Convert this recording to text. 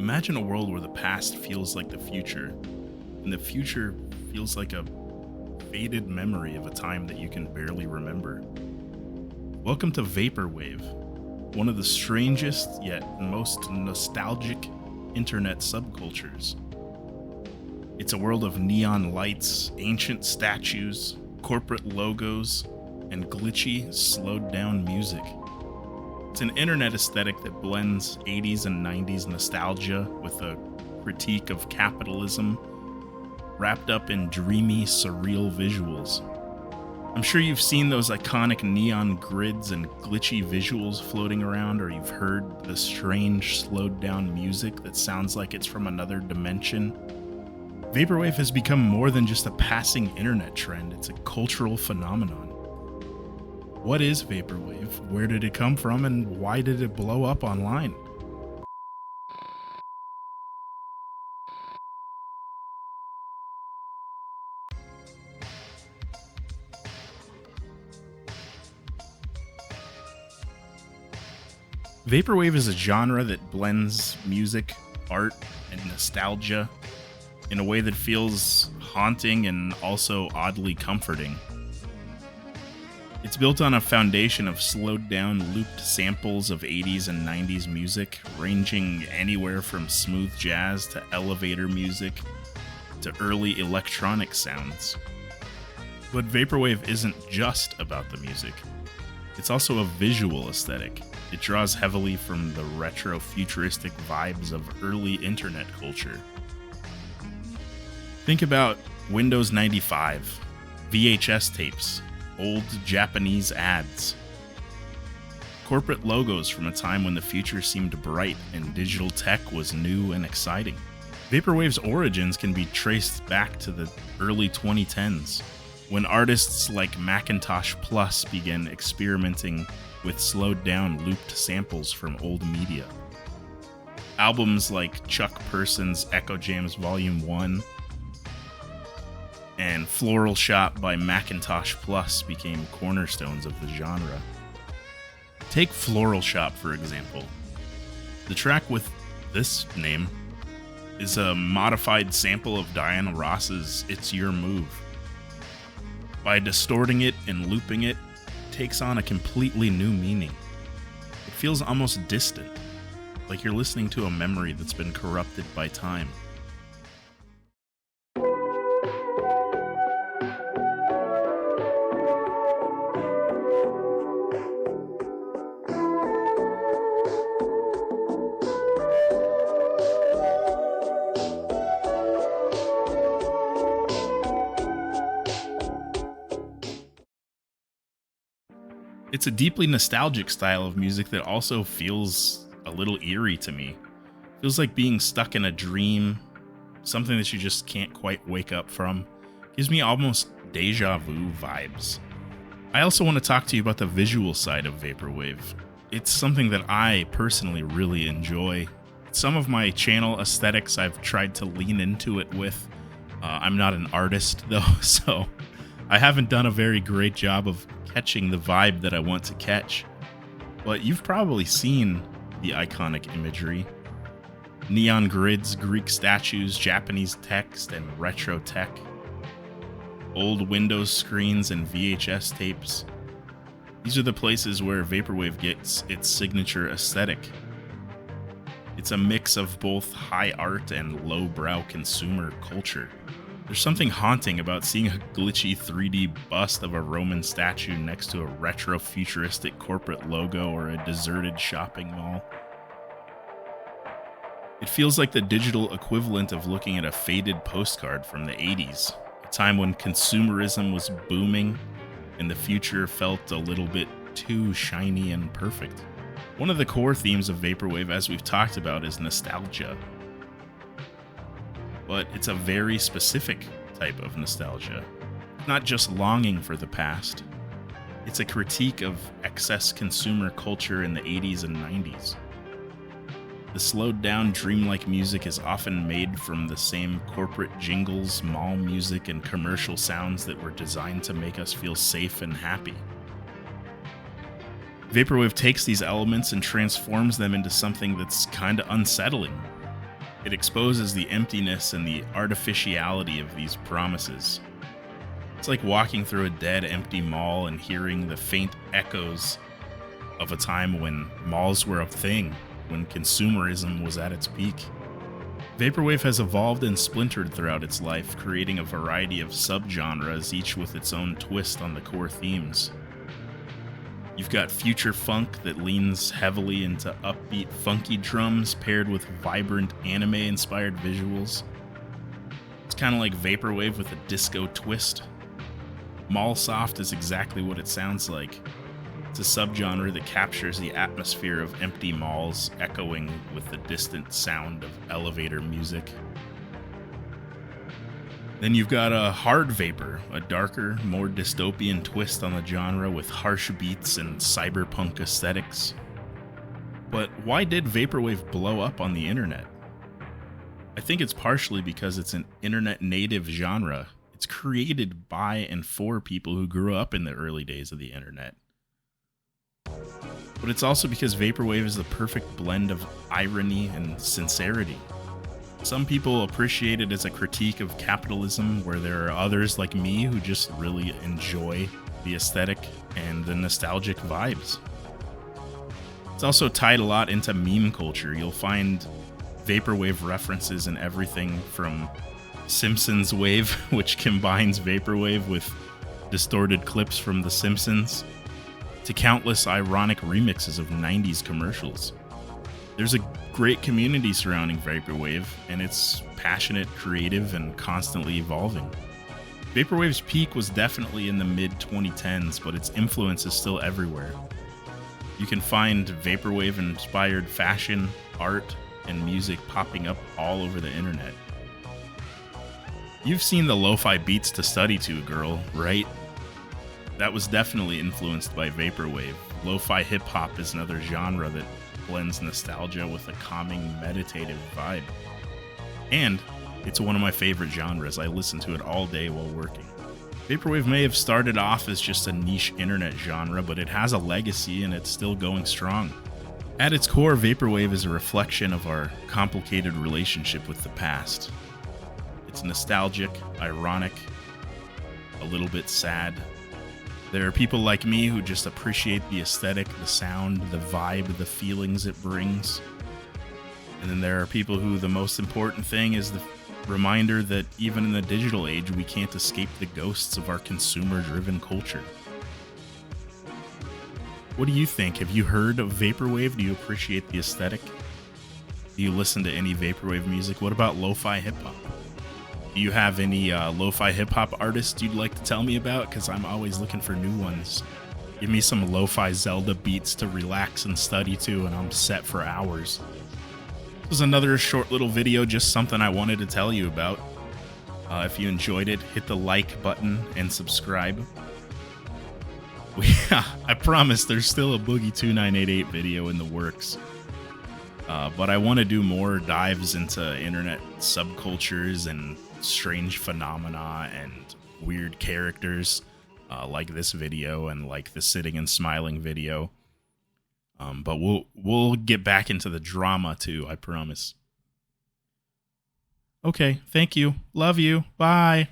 Imagine a world where the past feels like the future, and the future feels like a faded memory of a time that you can barely remember. Welcome to Vaporwave, one of the strangest yet most nostalgic internet subcultures. It's a world of neon lights, ancient statues, corporate logos, and glitchy, slowed down music. It's an internet aesthetic that blends 80s and 90s nostalgia with a critique of capitalism, wrapped up in dreamy, surreal visuals. I'm sure you've seen those iconic neon grids and glitchy visuals floating around, or you've heard the strange, slowed down music that sounds like it's from another dimension. Vaporwave has become more than just a passing internet trend, it's a cultural phenomenon. What is Vaporwave? Where did it come from, and why did it blow up online? Vaporwave is a genre that blends music, art, and nostalgia in a way that feels haunting and also oddly comforting. It's built on a foundation of slowed down, looped samples of 80s and 90s music, ranging anywhere from smooth jazz to elevator music to early electronic sounds. But Vaporwave isn't just about the music. It's also a visual aesthetic. It draws heavily from the retro-futuristic vibes of early internet culture. Think about Windows 95, VHS tapes, old Japanese ads, corporate logos from a time when the future seemed bright and digital tech was new and exciting. Vaporwave's origins can be traced back to the early 2010s, when artists like Macintosh Plus began experimenting with slowed down looped samples from old media. Albums like Chuck Person's Echo Jams Volume 1 and Floral Shop by Macintosh Plus became cornerstones of the genre. Take Floral Shop, for example. The track with this name is a modified sample of Diana Ross's It's Your Move. By distorting it and looping it, it takes on a completely new meaning. It feels almost distant, like you're listening to a memory that's been corrupted by time. It's a deeply nostalgic style of music that also feels a little eerie to me. Feels like being stuck in a dream, something that you just can't quite wake up from. Gives me almost deja vu vibes. I also want to talk to you about the visual side of Vaporwave. It's something that I personally really enjoy. Some of my channel aesthetics I've tried to lean into it with. I'm not an artist though, so I haven't done a very great job of catching the vibe that I want to catch. But you've probably seen the iconic imagery. Neon grids, Greek statues, Japanese text, and retro tech. Old Windows screens and VHS tapes. These are the places where Vaporwave gets its signature aesthetic. It's a mix of both high art and lowbrow consumer culture. There's something haunting about seeing a glitchy 3D bust of a Roman statue next to a retro-futuristic corporate logo or a deserted shopping mall. It feels like the digital equivalent of looking at a faded postcard from the 80s, a time when consumerism was booming and the future felt a little bit too shiny and perfect. One of the core themes of Vaporwave, as we've talked about, is nostalgia. But it's a very specific type of nostalgia. Not just longing for the past. It's a critique of excess consumer culture in the 80s and 90s. The slowed down, dreamlike music is often made from the same corporate jingles, mall music, and commercial sounds that were designed to make us feel safe and happy. Vaporwave takes these elements and transforms them into something that's kinda unsettling. It exposes the emptiness and the artificiality of these promises. It's like walking through a dead, empty mall and hearing the faint echoes of a time when malls were a thing, when consumerism was at its peak. Vaporwave has evolved and splintered throughout its life, creating a variety of subgenres, each with its own twist on the core themes. You've got future funk that leans heavily into upbeat, funky drums paired with vibrant anime-inspired visuals. It's kind of like Vaporwave with a disco twist. Mall soft is exactly what it sounds like. It's a subgenre that captures the atmosphere of empty malls, echoing with the distant sound of elevator music. Then you've got a hard vapor, a darker, more dystopian twist on the genre with harsh beats and cyberpunk aesthetics. But why did Vaporwave blow up on the internet? I think it's partially because it's an internet-native genre. It's created by and for people who grew up in the early days of the internet. But it's also because Vaporwave is the perfect blend of irony and sincerity. Some people appreciate it as a critique of capitalism, where there are others like me who just really enjoy the aesthetic and the nostalgic vibes. It's also tied a lot into meme culture. You'll find Vaporwave references in everything from Simpsons Wave, which combines Vaporwave with distorted clips from The Simpsons, to countless ironic remixes of 90s commercials. There's a great community surrounding Vaporwave, and it's passionate, creative, and constantly evolving. Vaporwave's peak was definitely in the mid-2010s, but its influence is still everywhere. You can find Vaporwave-inspired fashion, art, and music popping up all over the internet. You've seen the lo-fi beats to study to, girl, right? That was definitely influenced by Vaporwave. Lo-fi hip-hop is another genre that blends nostalgia with a calming, meditative vibe. And it's one of my favorite genres. I listen to it all day while working. Vaporwave may have started off as just a niche internet genre, but it has a legacy and it's still going strong. At its core, Vaporwave is a reflection of our complicated relationship with the past. It's nostalgic, ironic, a little bit sad. There are people like me who just appreciate the aesthetic, the sound, the vibe, the feelings it brings. And then there are people who the most important thing is the reminder that even in the digital age, we can't escape the ghosts of our consumer-driven culture. What do you think? Have you heard of Vaporwave? Do you appreciate the aesthetic? Do you listen to any Vaporwave music? What about lo-fi hip-hop? Do you have any lo-fi hip-hop artists you'd like to tell me about? Because I'm always looking for new ones. Give me some lo-fi Zelda beats to relax and study to, and I'm set for hours. This was another short little video, just something I wanted to tell you about. If you enjoyed it, hit the like button and subscribe. I promise there's still a Boogie 2988 video in the works. But I want to do more dives into internet subcultures and strange phenomena and weird characters, like this video and like the sitting and smiling video. But we'll get back into the drama too, I promise. Okay, thank you. Love you. Bye.